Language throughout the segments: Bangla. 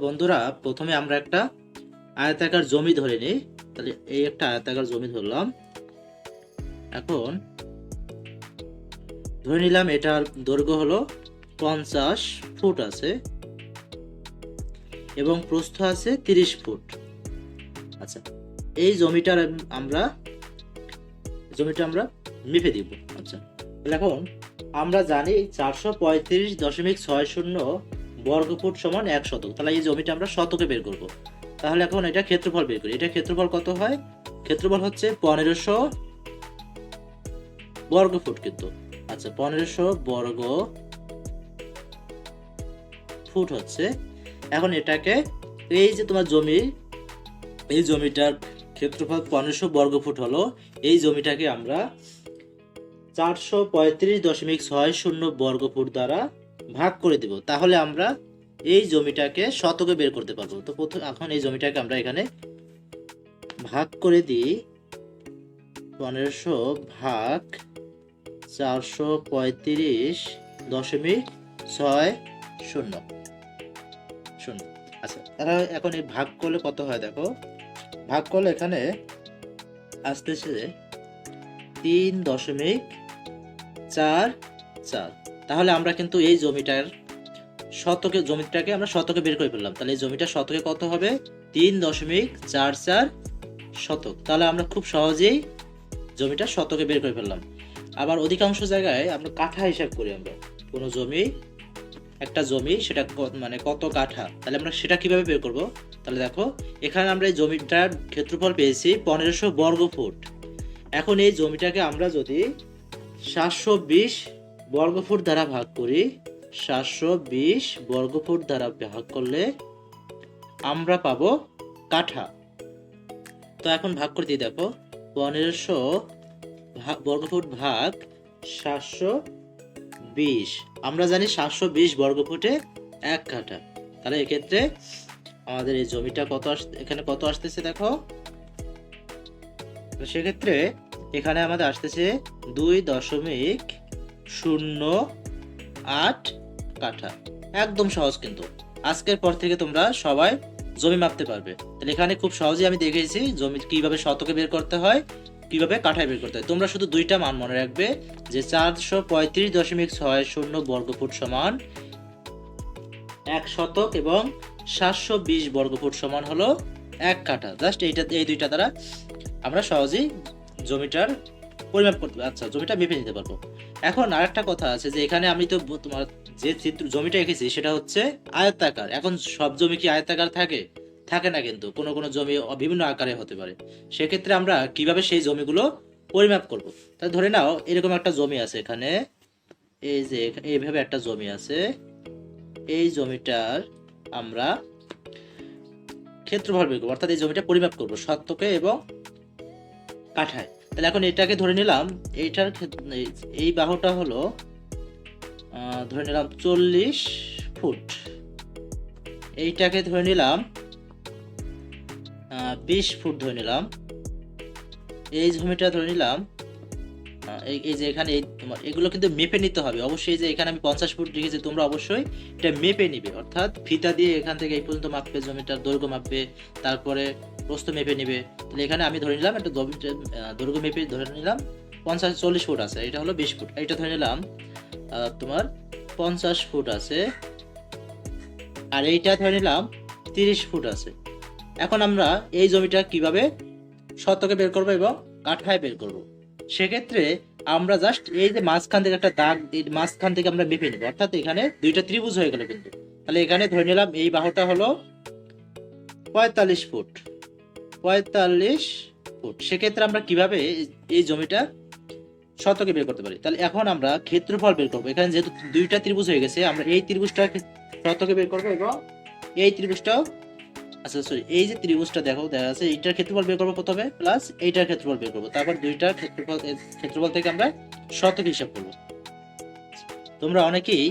বন্ধুরা, প্রথমে আমরা একটা আয়তাকার জমি ধরে নিই। তাহলে এই একটা আয়তাকার জমি ধরলাম। এখন ধরে নিলাম এটার দৈর্ঘ্য হলো 50 ফুট আছে এবং প্রস্থ আছে 30 ফুট। আচ্ছা, এই আমরা মেপে দিব। আচ্ছা, তাহলে এখন আমরা জানি 435.60 বর্গফুট সমান 1 শতক। তাহলে এই জমিটা আমরা শতকে বের করব। তাহলে এখন এটা ক্ষেত্রফল বের করি। এটা ক্ষেত্রফল কত হয়? ক্ষেত্রফল হচ্ছে 1500 বর্গফুট কিন্তু। আচ্ছা, 1500 বর্গ ফুট হচ্ছে। এখন এটাকে এই যে তোমার জমি, এই জমিটার ক্ষেত্রফল 1500 বর্গফুট হলো। এই জমিটাকে আমরা 435.60 বর্গফুট দ্বারা ভাগ করে দিব। তাহলে আমরা এই জমিটাকে শতকে বের করতে পারবো। তো এখন এই জমিটাকে আমরা এখানে ভাগ করে দিই। 1500 ভাগ 435.60। আচ্ছা, তারা এখন এই ভাগ করলে কত হয় দেখো। ভাগ করলে এখানে আসতেছে 3.44। তাহলে আমরা কিন্তু এই জমিটাকে আমরা শতকে বের করে ফেললাম। তাহলে এই জমিটা শতকে কত হবে? 3.44 শতক। তাহলে আমরা খুব সহজেই জমিটা শতকে বের করে ফেললাম। আবার অধিকাংশ জায়গায় আমরা কাঠা হিসাব করি। আমরা কোনো একটা জমি সেটা মানে কত কাঠা, তাহলে আমরা সেটা কিভাবে বের করব? তাহলে দেখো, এখানে আমরা এই জমিটার ক্ষেত্রফল পেয়েছি 1500 বর্গফুট। এখন এই জমিটাকে আমরা যদি 720 বর্গফুট দ্বারা ভাগ করি, 720 বর্গফুট দ্বারা ভাগ করলে আমরা পাবো কাঠা। তো এখন ভাগ করে দিই। দেখো, 1500 বর্গফুট ভাগ 720। আমরা জানি 720 বর্গফুটে 1 কাঠা। তাহলে এক্ষেত্রে আমাদের এই জমিটা এখানে কত আসতেছে দেখো। সেক্ষেত্রে এখানে আমাদের আসতেছে 2.08 কাঠা। একদম সহজ কিন্তু। আজকের পর থেকে তোমরা সবাই জমি মাপতে পারবে। তাহলে এখানে খুব সহজেই আমি দেখেছি জমি কিভাবে শতকে বের করতে হয়, কিভাবে কাঠায় বের করতে হয়। তোমরা শুধু দুইটা মান মনে রাখবে, যে 435.60 বর্গফুট সমান 1 শতক এবং 720 বর্গফুট সমান হলো 1 কাঠা। জাস্ট এই দুইটা দ্বারা আমরা সহজেই জমিটার পরিমাপ করতে, আচ্ছা, জমিটা মেপে নিতে পারবো। এখন আরেকটা কথা আছে, যে এখানে আমি তো তোমার যে জমিটা এঁকেছি সেটা হচ্ছে আয়তাকার। এখন সব জমি কি আয়তাকার থাকে? থাকে না কিন্তু। কোনো কোনো জমি বিভিন্ন আকারে হতে পারে। সেক্ষেত্রে আমরা কিভাবে সেই জমিগুলো পরিমাপ করব? তাহলে ধরে নাও এরকম একটা জমি আছে এখানে, এই যে এইভাবে একটা জমি আছে। এই জমিটার আমরা ক্ষেত্রফল বের করবো, অর্থাৎ এই জমিটা পরিমাপ করবো শতকে এবং কাঠায়। তাহলে এখন এটাকে ধরে নিলাম, এই বাহুটা হলো ধরে নিলাম 40 ফুট। এইটাকে ধরে নিলাম 20 ফুট ধরে নিলাম। এই জমিটা ধরে নিলাম এই যে এখানে তোমার এগুলো কিন্তু মেপে নিতে হবে অবশ্যই। যে এখানে আমি 50 ফুট লিখেছি, তোমরা অবশ্যই এটা মেপে নিবে, অর্থাৎ ফিতা দিয়ে এখান থেকে এই পর্যন্ত মাপবে, জমিটার দৈর্ঘ্য মাপবে, তারপরে প্রস্থ মেপে নিবে। তাহলে এখানে আমি ধরে নিলাম একটা জমিটার দৈর্ঘ্য মেপে ধরে নিলাম 40 ফুট আছে। এটা হলো 20 ফুট। এটা ধরে নিলাম তোমার 50 ফুট আছে, আর এইটা ধরে নিলাম 30 ফুট আছে। এখন আমরা এই জমিটা কিভাবে শতকে বের করবো এবং কাঠায় বের করব? সেক্ষেত্রে আমরা জাস্ট এই যে মাঝখান থেকে একটা দাগ, এই মাঝখান থেকে আমরা মেপে নেব, অর্থাৎ এখানে দুইটা ত্রিভুজ হয়ে গেল কিন্তু। তাহলে এখানে ধরে নিলাম এই বাহুটা হলো 45 ফুট। 45 ফুট। সেক্ষেত্রে আমরা কিভাবে এই জমিটা শতকে বের করতে পারি? তাহলে এখন আমরা ক্ষেত্রফল বের করবো। এখানে যেহেতু দুইটা ত্রিভুজ হয়ে গেছে, আমরা এই ত্রিভুজটা শতকে বের করবো এবং এই ত্রিভুজটাও, আচ্ছা সরি, এই যে ত্রিভুজটা দেখা আছে, এইটার ক্ষেত্রফল বের করবো প্রথমে, প্লাস এইটার ক্ষেত্রফল বের করবো, তারপর দুইটার ক্ষেত্রফল থেকে আমরা শতক হিসাব করবো। তোমরা অনেকেই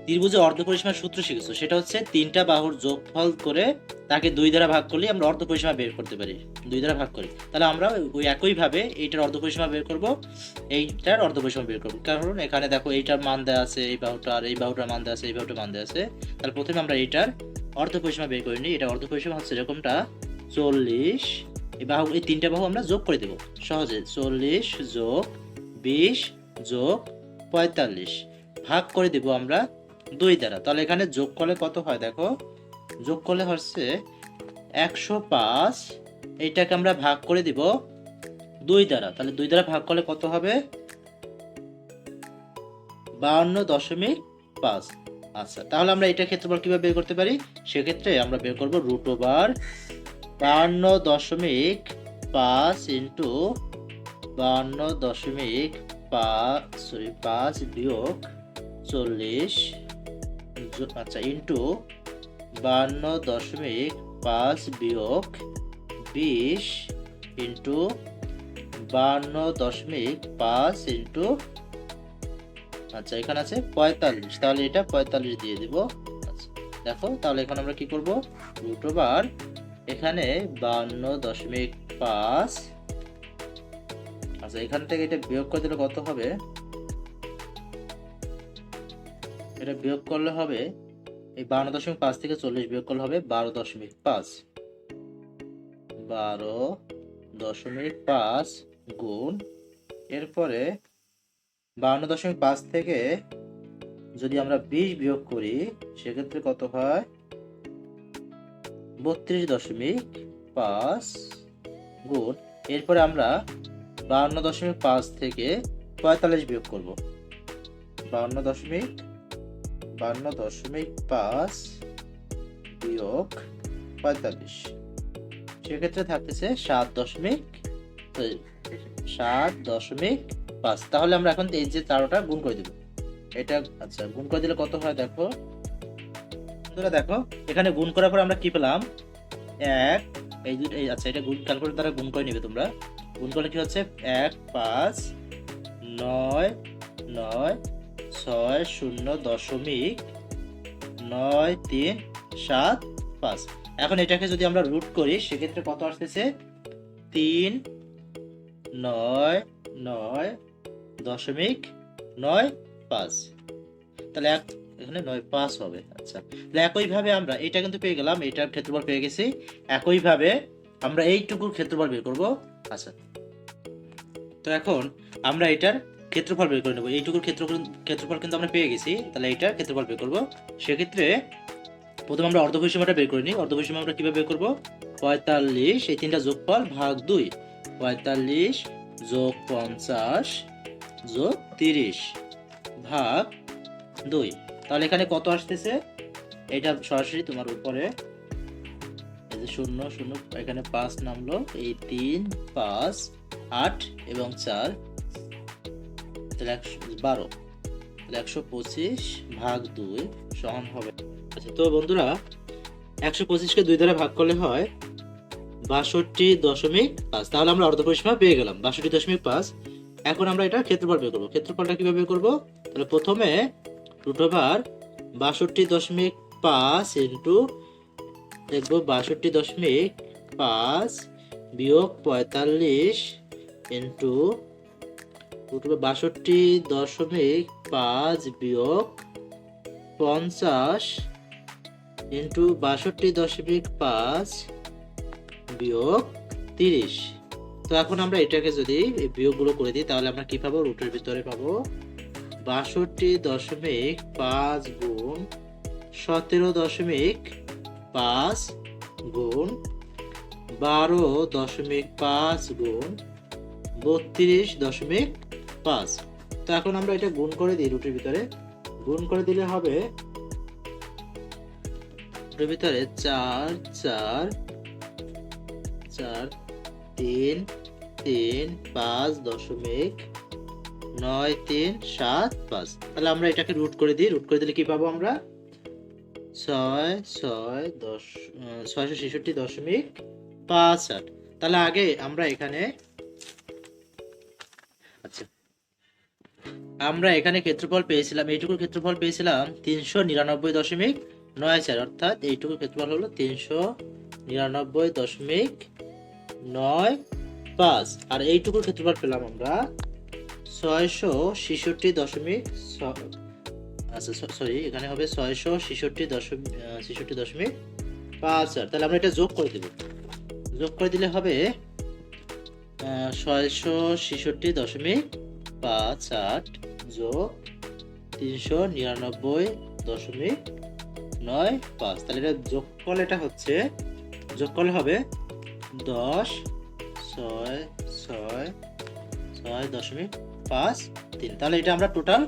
ত্রিভুজে অর্ধপরিসীমার সূত্র শিখেছো, সেটা হচ্ছে 3টা বাহুর যোগফল করে তাকে 2 দ্বারা ভাগ করলে আমরা অর্ধপরিসীমা বের করতে পারি। 2 দ্বারা ভাগ করি, তাহলে আমরা ওই একই ভাবে এইটার অর্ধপরিসীমা বের করব, এইটার অর্ধপরিসীমা বের করব। কারণ এখানে দেখো এইটার মান দেওয়া আছে, এই বাহুটা, আর এই বাহুটার মান দেওয়া আছে, এই বাহুটার মান দেওয়া আছে। তাহলে প্রথমে আমরা এইটার অর্ধ পরিসীমা বের করে নিই। এটা অর্ধ পরিসীমা হচ্ছে এরকমটা 40, এই বাহু, এই তিনটা বাহু আমরা যোগ করে দেব সহজে। 40 যোগ 20 যোগ 45 ভাগ করে দেব আমরা 2 দ্বারা। তাহলে এখানে যোগ করলে কত হয় দেখো, যোগ করলে হচ্ছে 105, এইটাকে আমরা ভাগ করে দিব 2 দ্বারা। তাহলে 2 দ্বারা ভাগ করলে কত হবে, 52.5। আচ্ছা, তাহলে আমরা এটা ক্ষেত্রফল কিভাবে বের করতে পারি, সেক্ষেত্রে আমরা বের করব √52.5 ইন্টু 52.5 বিয়োগ 40, আচ্ছা, ইন্টু 52.5 বিয়োগ 20 ইন্টু 52.5 ইন্টু, আচ্ছা এখানে আছে 45, তাহলে এটা 45 দিয়ে দিব। আচ্ছা দেখো, তাহলে এখন আমরা কি করব, √, এখানে 52.5, আচ্ছা এখান থেকে এটা বিয়োগ করে দিলে কত হবে, এটা বিয়োগ করলে হবে এই 52.5 থেকে 40 বিয়োগ করলে হবে 12.5, 12.5 গুণ, এরপরে 52.5 থেকে যদি আমরা 20 বিয়োগ করি সেক্ষেত্রে কত হয়, 32.5 গুণ, এরপরে আমরা 52.5 থেকে 45 বিয়োগ করব, 52.5 বিয়োগ 45, সেক্ষেত্রে থাকতেছে 7.5। তাহলে আমরা এখন এই যে 4টা গুণ করে দিব এটা, আচ্ছা গুণ করে দিলে কত হয় দেখো বন্ধুরা, দেখো এখানে গুণ করার পর আমরা কি পেলাম, 1, এই দুটো, আচ্ছা এটা গুণ ক্যালকুলেটর দ্বারা গুণ করে নিবে তোমরা, গুণ করলে কি হচ্ছে 1, 5, 9, 9, 6, 0.9375। এখন এটাকে যদি আমরা রুট করি সেক্ষেত্রে কত আসতেছে, 399.95, তাহলে এখানে 95 হবে। আচ্ছা, তাহলে একইভাবে আমরা এটা কিন্তু পেয়ে গেলাম, এটার ক্ষেত্রফল পেয়ে গেছি। একইভাবে আমরা এইটুকুর ক্ষেত্রফল বের করব। আচ্ছা, তো এখন আমরা এটার ক্ষেত্রফল বের করে নেব। এইটুকুর ক্ষেত্রফল কিন্তু আমরা পেয়ে গেছি, তাহলে এটার ক্ষেত্রফল বের করব। সেক্ষেত্রে প্রথমে আমরা অর্ধপরিসীমাটা বের করে নিই। অর্ধপরিসীমা আমরা কিভাবে বের করব, 45 এই তিনটা যোগফল ভাগ 2, 45 যোগ 50 যোগ 30 ভাগ 2। তাহলে এখানে কত আসতেছে, এটা সরাসরি তোমার উপরে এই যে 0 0 এখানে 5 নামলো, এই 3 5 8 এবং 4, তাহলে 12, তাহলে 125 ভাগ 2 সমান হবে। আচ্ছা, তো বন্ধুরা 125কে 2 দ্বারা ভাগ করলে হয় 62.5। তাহলে আমরা অর্ধপরিসীমা পেয়ে গেলাম 62.5। এখন আমরা এটা ক্ষেত্রফল বের করব। ক্ষেত্রফলটা কিভাবে বের করব, তাহলে প্রথমে √62.5 ইন্টু দেখব 62.5 বিয়োগ 45 ইন্টু √62.5 বিয়োগ 50 ইন্টু 62.5 বিয়োগ 30। তো এখন আমরা এটাকে যদি এই বিয়োগগুলো করে দিই তাহলে আমরা কি পাবো, রুটের ভিতরে পাবো 62.5 গুণ 17.5 গুণ 12.5 গুণ 32.5। তো এখন আমরা এটা গুণ করে দিই রুটের ভিতরে, গুণ করে দিলে হবে রুটের ভিতরে 4 4 4 3 3 5.9375। তাহলে আমরা এটাকে রুট করে দিই, রুট করে দিলে কি পাবো আমরা, 666.58। তাহলে আগে আমরা এখানে, আচ্ছা আমরা এখানে ক্ষেত্রফল পেয়েছিলাম, এইটুকুর ক্ষেত্রফল পেয়েছিলাম 399.94, অর্থাৎ এইটুকুর ক্ষেত্রফল হলো 399.95, আর এইটুকুর ক্ষেত্রফল পেলাম আমরা 666.6, আচ্ছা সরি, এখানে হবে 666.5। তাহলে আমরা এটা যোগ করে দেব। যোগ করে দিলে হবে 666.58 যোগ 399.95। তাহলে এটা যোগফল, এটা হচ্ছে যোগফল হবে 10.666.53। তাহলে এটা আমরা টোটাল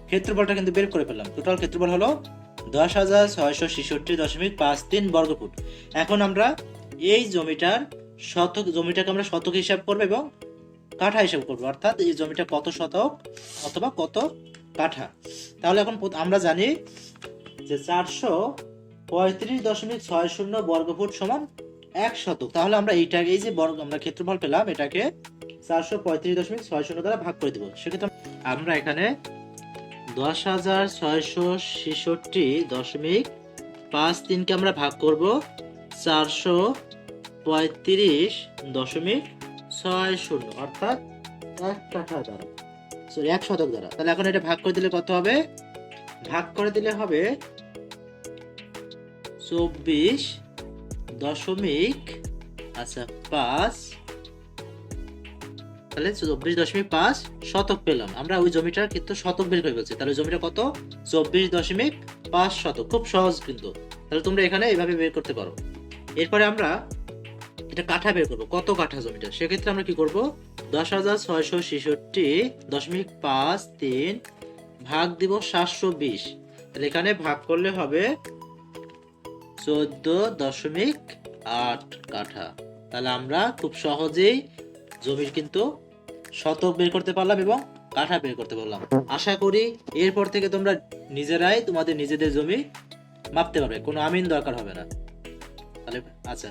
ক্ষেত্রফলটা কিন্তু বের করে ফেললাম। টোটাল ক্ষেত্রফল হলো 10,666.53 বর্গফুট। এখন আমরা এই জমিটাকে আমরা শতক হিসাব করব এবং কাঠা হিসাব করব, অর্থাৎ এই জমিটা কত শতক অথবা কত কাঠা। তাহলে এখন আমরা জানি যে 435.60 বর্গফুট সমান 1 শতক। তাহলে আমরা এইটাকে, এই যে আমরা ক্ষেত্রফল পেলাম, এটাকে 435.60 দ্বারা ভাগ করে দেব। সেক্ষেত্রে আমরা এখানে 10,666.53 আমরা ভাগ করব 435.60 অর্থাৎ 1 কাঠা দ্বারা, সরি 1 শতক দ্বারা। তাহলে এখন এটা ভাগ করে দিলে কত হবে? ভাগ করে দিলে হবে 24.5। তাহলে 24.5 শতক পেলাম আমরা। ওই জমিটার কিন্তু শতক বের করে ফেলছি। তাহলে জমিটা কত? 24.5 শতক। খুব সহজ কিন্তু। তাহলে তোমরা এখানে এইভাবে বের করতে পারো। এরপরে আমরা এটা কাঠা বের করবো, কত কাঠা জমিটা। সেক্ষেত্রে আমরা কি করব? 10,666.53 ভাগ দিব 720। তাহলে এখানে ভাগ করলে হবে 14.8 কাঠা। তাহলে আমরা খুব সহজেই জমির কিন্তু শতক বের করতে পারলাম এবং কাঠা বের করতে পারলাম। আশা করি এরপর থেকে তোমরা নিজেরাই তোমাদের নিজেদের জমি মাপতে পারবে, কোনো আমিন দরকার হবে না। তাহলে আচ্ছা।